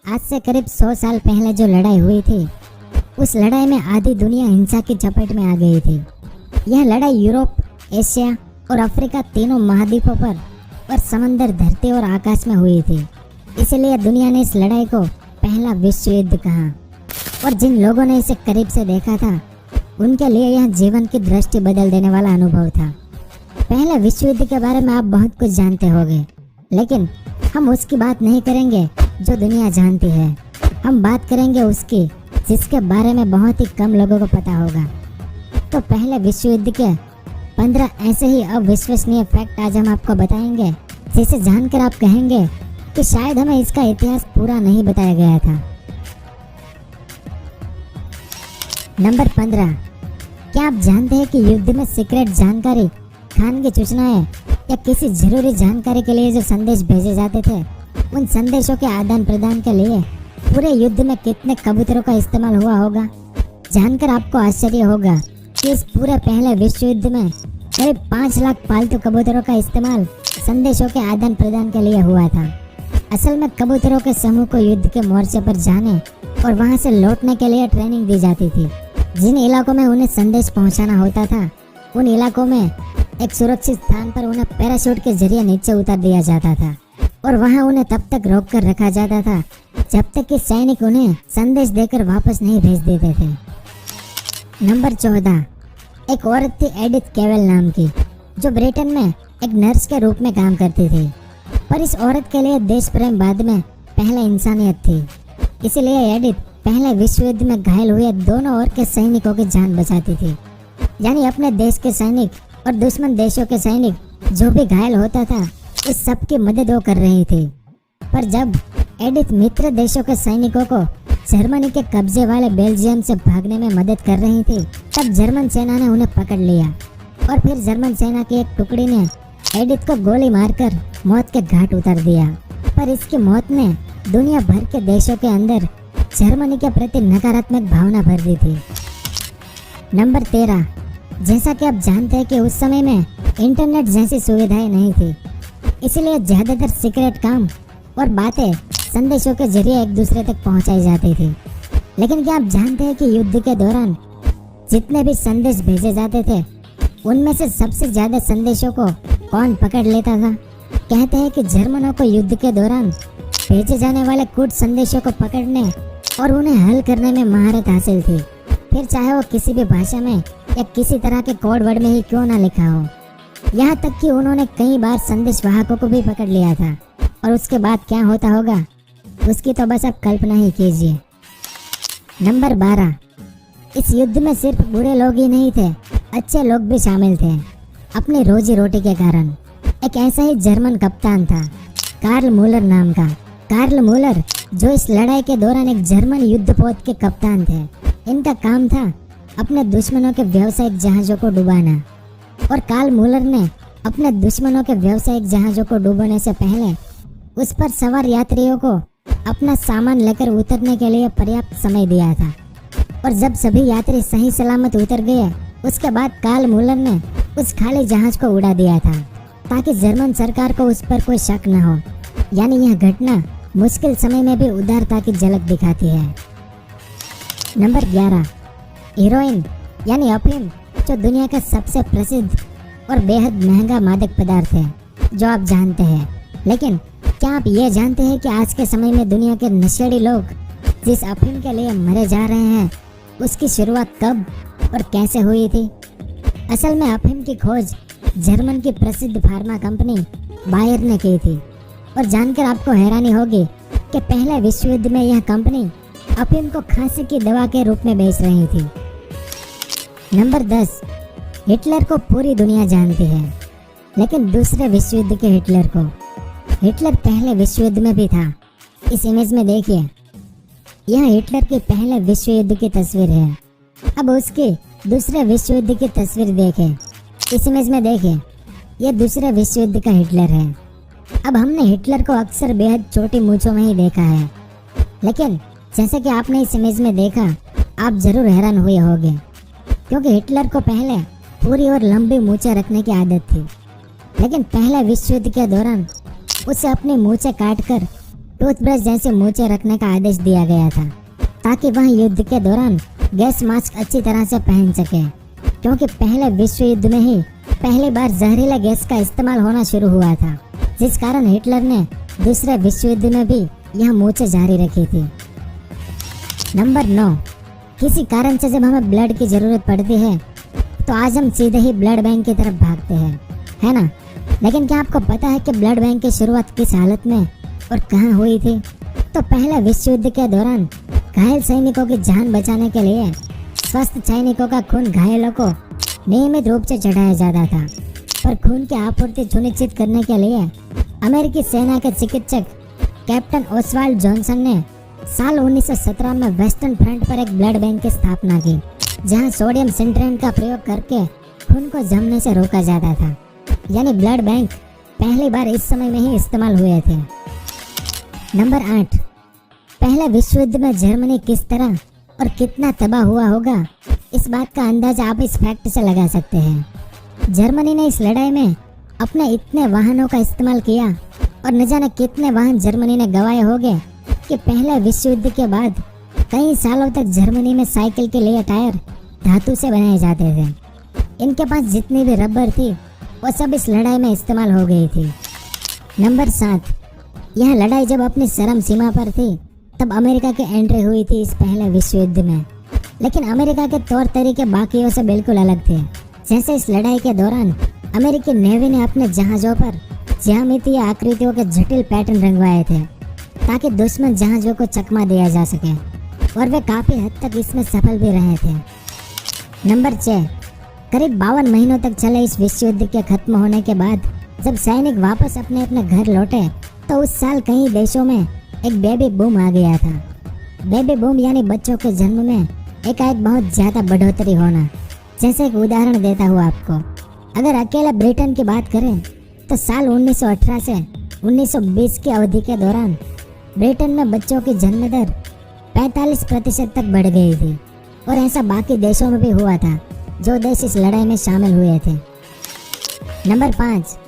आज से करीब 100 साल पहले जो लड़ाई हुई थी, उस लड़ाई में आधी दुनिया हिंसा की चपेट में आ गई थी। यह लड़ाई यूरोप, एशिया और अफ्रीका तीनों महाद्वीपों पर और समंदर, धरती और आकाश में हुई थी। इसलिए दुनिया ने इस लड़ाई को पहला विश्व युद्ध कहा। और जिन लोगों ने इसे करीब से देखा था, उनके लिए यह जीवन की दृष्टि बदल देने वाला अनुभव था। पहले विश्व युद्ध के बारे में आप बहुत कुछ जानते होंगे, लेकिन हम उसकी बात नहीं करेंगे जो दुनिया जानती है। हम बात करेंगे उसकी जिसके बारे में बहुत ही कम लोगों को पता होगा। तो पहले विश्व युद्ध के 15 ऐसे ही अविश्वसनीय फैक्ट आज हम आपको बताएंगे, जिसे जानकर आप कहेंगे कि शायद हमें इसका इतिहास पूरा नहीं बताया गया था। नंबर 15, क्या आप जानते हैं कि युद्ध में सीक्रेट जानकारी, खानगी सूचनाएं या किसी जरूरी जानकारी के लिए जो संदेश भेजे जाते थे, उन संदेशों के आदान प्रदान के लिए पूरे युद्ध में कितने कबूतरों का इस्तेमाल हुआ होगा? जानकर आपको आश्चर्य होगा कि इस पूरे पहले विश्व युद्ध में करीब 5 लाख पालतू कबूतरों का इस्तेमाल संदेशों के आदान प्रदान के लिए हुआ था। असल में कबूतरों के समूह को युद्ध के मोर्चे पर जाने और वहां से लौटने के लिए ट्रेनिंग दी जाती थी। जिन इलाकों में उन्हें संदेश पहुंचाना होता था, उन इलाकों में एक सुरक्षित स्थान पर उन्हें पैराशूट के जरिए नीचे उतार दिया जाता था और वहां उन्हें तब तक रोक कर रखा जाता था जब तक कि सैनिक उन्हें संदेश देकर वापस नहीं भेज देते थे। नंबर 14, एक औरत थी एडिथ केवल नाम की, जो ब्रिटेन में एक नर्स के रूप में काम करती थी। पर इस औरत के लिए देश प्रेम बाद में पहले इंसानियत थी। इसलिए एडिथ पहले विश्व युद्ध में घायल हुए दोनों ओर के सैनिकों की जान बचाती थी। यानी अपने देश के सैनिक और दुश्मन देशों के सैनिक जो भी घायल होता था, उस सब की मदद वो कर रही थी। पर जब एडिथ मित्र देशों के सैनिकों को जर्मनी के कब्जे वाले बेल्जियम से भागने में मदद कर रही थी, तब जर्मन सेना ने उन्हें पकड़ लिया और फिर जर्मन सेना की एक टुकड़ी ने एडिथ को गोली मारकर मौत के घाट उतार दिया। पर इसकी मौत ने दुनिया भर के देशों के अंदर जर्मनी के प्रति नकारात्मक भावना भर दी थी। नंबर 13, जैसा कि आप जानते हैं कि उस समय में इंटरनेट जैसी सुविधाएं नहीं थी, इसलिए ज्यादातर सीक्रेट काम और बातें संदेशों के जरिए एक दूसरे तक पहुंचाई जाती थी। लेकिन क्या आप जानते हैं कि युद्ध के दौरान जितने भी संदेश भेजे जाते थे, उनमें से सबसे ज्यादा संदेशों को कौन पकड़ लेता था? कहते हैं कि जर्मनों को युद्ध के दौरान भेजे जाने वाले कुछ संदेशों को पकड़ने और उन्हें हल करने में महारत हासिल थी, फिर चाहे वो किसी भी भाषा में या किसी तरह के कोड वर्ड में ही क्यों ना लिखा हो। यहाँ तक कि उन्होंने कई बार संदेश वाहकों को भी पकड़ लिया था। और उसके बाद क्या होता होगा, उसकी तो बस आप कल्पना ही कीजिए। नंबर 12, इस युद्ध में सिर्फ बुरे लोग ही नहीं थे, अच्छे लोग भी शामिल थे। अपनी रोजी रोटी के कारण एक ऐसा ही जर्मन कप्तान था, कार्ल मूलर नाम का। कार्ल मूलर जो इस लड़ाई के दौरान एक जर्मन युद्धपोत के कप्तान थे। इनका काम था अपने दुश्मनों के व्यावसायिक जहाज़ों को डुबाना। और कार्ल मूलर ने अपने दुश्मनों के व्यावसायिक जहाज़ों को डुबाने से पहले उस पर सवार यात्रियों को अपना सामान लेकर उतरने के लिए पर्याप्त समय दिया था। और जब सभी यात्री सही सलामत उतर गए, उसके बाद कार्ल मूलर ने उस खाली जहाज को उड़ा दिया था, ताकि जर्मन सरकार को उस पर कोई शक न हो। यानी यह घटना मुश्किल समय में भी उदारता की झलक दिखाती है। नंबर 11, हेरोइन यानी अफीम, जो दुनिया का सबसे प्रसिद्ध और बेहद महंगा मादक पदार्थ है, जो आप जानते हैं। लेकिन क्या आप ये जानते हैं कि आज के समय में दुनिया के नशेड़ी लोग जिस अफीम के लिए मरे जा रहे हैं, उसकी शुरुआत कब और कैसे हुई थी? असल में अफीम की खोज जर्मन की प्रसिद्ध फार्मा कंपनी बायर ने की थी। और जानकर आपको हैरानी होगी कि पहले विश्व युद्ध में यह कंपनी अफीम को खांसी की दवा के रूप में बेच रही थी। नंबर 10, हिटलर को पूरी दुनिया जानती है, लेकिन दूसरे विश्व युद्ध के हिटलर को। हिटलर पहले विश्व युद्ध में भी था। इस इमेज में देखिए, यह हिटलर के पहले विश्व युद्ध की तस्वीर है। अब उसके दूसरे विश्व युद्ध की तस्वीर देखें। इस इमेज में देखिए, यह दूसरे विश्व युद्ध का हिटलर है। अब हमने हिटलर को अक्सर बेहद छोटी मूंछों में ही देखा है, लेकिन जैसे कि आपने इस इमेज में देखा, आप जरूर हैरान हुए होंगे, क्योंकि हिटलर को पहले पूरी और लंबी मूंछें रखने की आदत थी। लेकिन पहले विश्व युद्ध के दौरान उसे अपनी मूंछें काटकर टूथब्रश जैसे मूछें रखने का आदेश दिया गया था, ताकि वह युद्ध के दौरान गैस मास्क अच्छी तरह से पहन सके, क्योंकि पहले विश्व युद्ध में ही पहली बार जहरीला गैस का इस्तेमाल होना शुरू हुआ था, जिस कारण हिटलर ने दूसरे विश्व युद्ध में भी यह मूछें जारी रखी थी। नंबर 9, किसी कारण से जब हमें ब्लड की जरूरत पड़ती है तो आज हम सीधे ही ब्लड बैंक की तरफ भागते हैं, है ना? लेकिन क्या आपको पता है कि ब्लड बैंक की शुरुआत किस हालत में और कहाँ हुई थी? तो पहले विश्व युद्ध के दौरान घायल सैनिकों की जान बचाने के लिए स्वस्थ सैनिकों का खून घायलों को नियमित रूप से चढ़ाया जाता था। पर खून की आपूर्ति सुनिश्चित करने के लिए अमेरिकी सेना के चिकित्सक कैप्टन ओसवाल्ड जॉनसन ने साल 1917 में वेस्टर्न फ्रंट पर एक ब्लड बैंक की स्थापना की, जहां सोडियम सिट्रेट का प्रयोग करके खून को जमने से रोका जाता था। यानी ब्लड बैंक पहली बार इस समय में ही इस्तेमाल हुए थे। नंबर 8, पहले विश्व युद्ध में जर्मनी किस तरह और कितना तबाह हुआ होगा, इस बात का अंदाजा आप इस फैक्ट से लगा सकते हैं। जर्मनी ने इस लड़ाई में अपने इतने वाहनों का इस्तेमाल किया और न जाने कितने वाहन जर्मनी ने गंवाए होंगे कि पहले विश्व युद्ध के बाद कई सालों तक जर्मनी में साइकिल के लिए टायर धातु से बनाए जाते थे। इनके पास जितनी भी रबर थी वो सब इस लड़ाई में इस्तेमाल हो गई थी। नंबर 7, यह लड़ाई जब अपनी चरम सीमा पर थी तब अमेरिका की एंट्री हुई थी इस पहले विश्व युद्ध में। लेकिन अमेरिका के तौर तरीके बाकियों से बिल्कुल अलग थे। जैसे इस लड़ाई के दौरान अमेरिकी नेवी ने अपने जहाज़ों पर ज्यामितीय आकृतियों के जटिल पैटर्न रंगवाए थे, ताकि दुश्मन जहाज़ों को चकमा दिया जा सके, और वे काफ़ी हद तक इसमें सफल भी रहे थे। नंबर 6, करीब 52 महीनों तक चले इस विश्व युद्ध के खत्म होने के बाद जब सैनिक वापस अपने अपने घर लौटे तो उस साल कई देशों में एक बेबी बूम आ गया था। बेबी बूम यानी बच्चों के जन्म में एकाएक बहुत ज़्यादा बढ़ोतरी होना। जैसे एक उदाहरण देता हूँ आपको, अगर अकेले ब्रिटेन की बात करें तो साल 1918 से 1920 की अवधि के दौरान ब्रिटेन में बच्चों की जन्म दर 45% तक बढ़ गई थी, और ऐसा बाकी देशों में भी हुआ था जो देश इस लड़ाई में शामिल हुए थे। नंबर 5,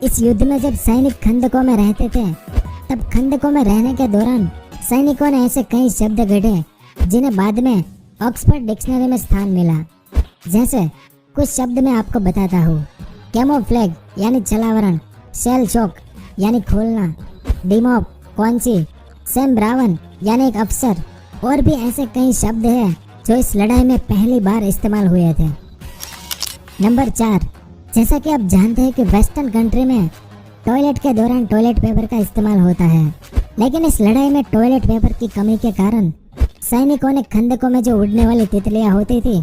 इस युद्ध में जब सैनिक खंदकों में रहते थे तब खंदकों में रहने के दौरान सैनिकों ने ऐसे कई शब्द गढ़े जिन्हें बाद में ऑक्सफोर्ड डिक्शनरी में स्थान मिला। जैसे कुछ शब्द मैं आपको बताता हूँ। कैमोफ्लेग यानी छलावरण, शेल शॉक यानी खोलना, डिमॉप कौनसी, सैम ब्रावन यानी एक अफसर, और भी ऐसे कई शब्द हैं जो इस लड़ाई में पहली बार इस्तेमाल हुए थे। नंबर 4, जैसा कि आप जानते हैं कि वेस्टर्न कंट्री में टॉयलेट के दौरान टॉयलेट पेपर का इस्तेमाल होता है, लेकिन इस लड़ाई में टॉयलेट पेपर की कमी के कारण सैनिकों ने खंदकों में जो उड़ने वाली तितलियां होती थी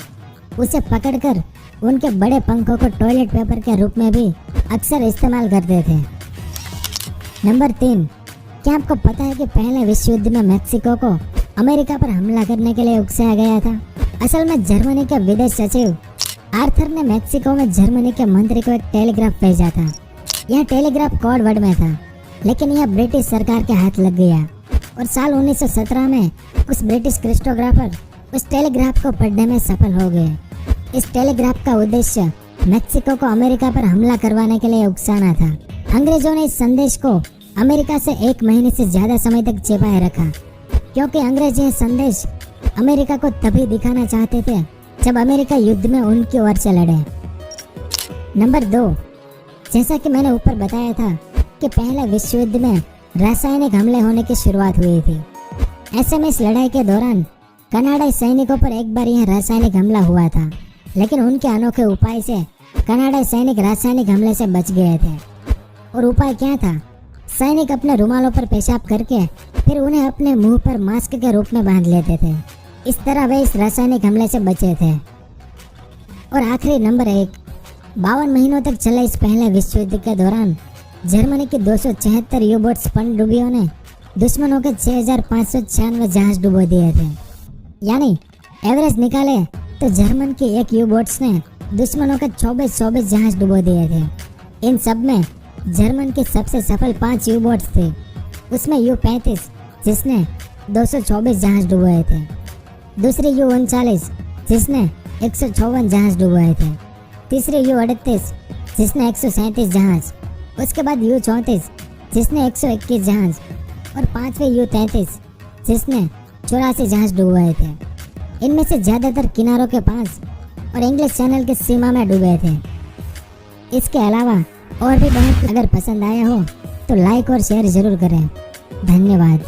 उसे पकड़कर उनके बड़े पंखों को टॉयलेट पेपर के रूप में भी अक्सर इस्तेमाल करते थे। नंबर 3, क्या आपको पता है कि पहले विश्व युद्ध में मेक्सिको को अमेरिका पर हमला करने के लिए उकसाया गया था? असल में जर्मनी के विदेश सचिव आर्थर ने मेक्सिको में जर्मनी के मंत्री को एक टेलीग्राफ भेजा था। यह टेलीग्राफ कोड वर्ड में था, लेकिन यह ब्रिटिश सरकार के हाथ लग गया, और साल 1917 में उस ब्रिटिश क्रिप्टोग्राफर उस टेलीग्राफ को पढ़ने में सफल हो गए। इस टेलीग्राफ का उद्देश्य मेक्सिको को अमेरिका पर हमला करवाने के लिए उकसाना था। अंग्रेजों ने इस संदेश को अमेरिका से 1 महीने से ज़्यादा समय तक छिपाए रखा, क्योंकि अंग्रेज यह संदेश अमेरिका को तभी दिखाना चाहते थे जब अमेरिका युद्ध में उनकी ओर से लड़े। नंबर 2, जैसा कि मैंने ऊपर बताया था कि पहले विश्व युद्ध में रासायनिक हमले होने की शुरुआत हुई थी। ऐसे में इस लड़ाई के दौरान कनाडाई सैनिकों पर एक बार यह रासायनिक हमला हुआ था, लेकिन उनके अनोखे उपाय से कनाडाई सैनिक रासायनिक हमले से बच गए थे। और उपाय क्या था? सैनिक अपने रुमालों पर पेशाब करके फिर उन्हें अपने मुंह पर मास्क के रूप में बांध लेते थे। इस तरह वे इस रासायनिक हमले से बचे थे। और आखिरी नंबर 1, 52 महीनों तक चले इस पहले विश्व युद्ध के दौरान जर्मनी के 276 यू बोट्स पनडुब्बियों ने दुश्मनों के 6596 जहाज डुबो दिए थे। यानी एवरेज निकाले तो जर्मन की एक यू बोट्स ने दुश्मनों के 24 जहाज डुबो दिए थे। इन सब में जर्मन के सबसे सफल 5 यू बोट्स थे। उसमें U-35 जिसने 224 जहाज डुबोए थे, दूसरी U-39 जिसने 154 जहाज डुबोए थे, तीसरी U-38 जिसने 137 जहाज, उसके बाद U-34 जिसने 121 जहाज, और 5वें U-33 जिसने 84 जहाज डुबवाए थे। इनमें से ज़्यादातर किनारों के पास और इंग्लिश चैनल की सीमा में डूबे थे। इसके अलावा और भी बहुत, अगर पसंद आया हो तो लाइक और शेयर जरूर करें। धन्यवाद।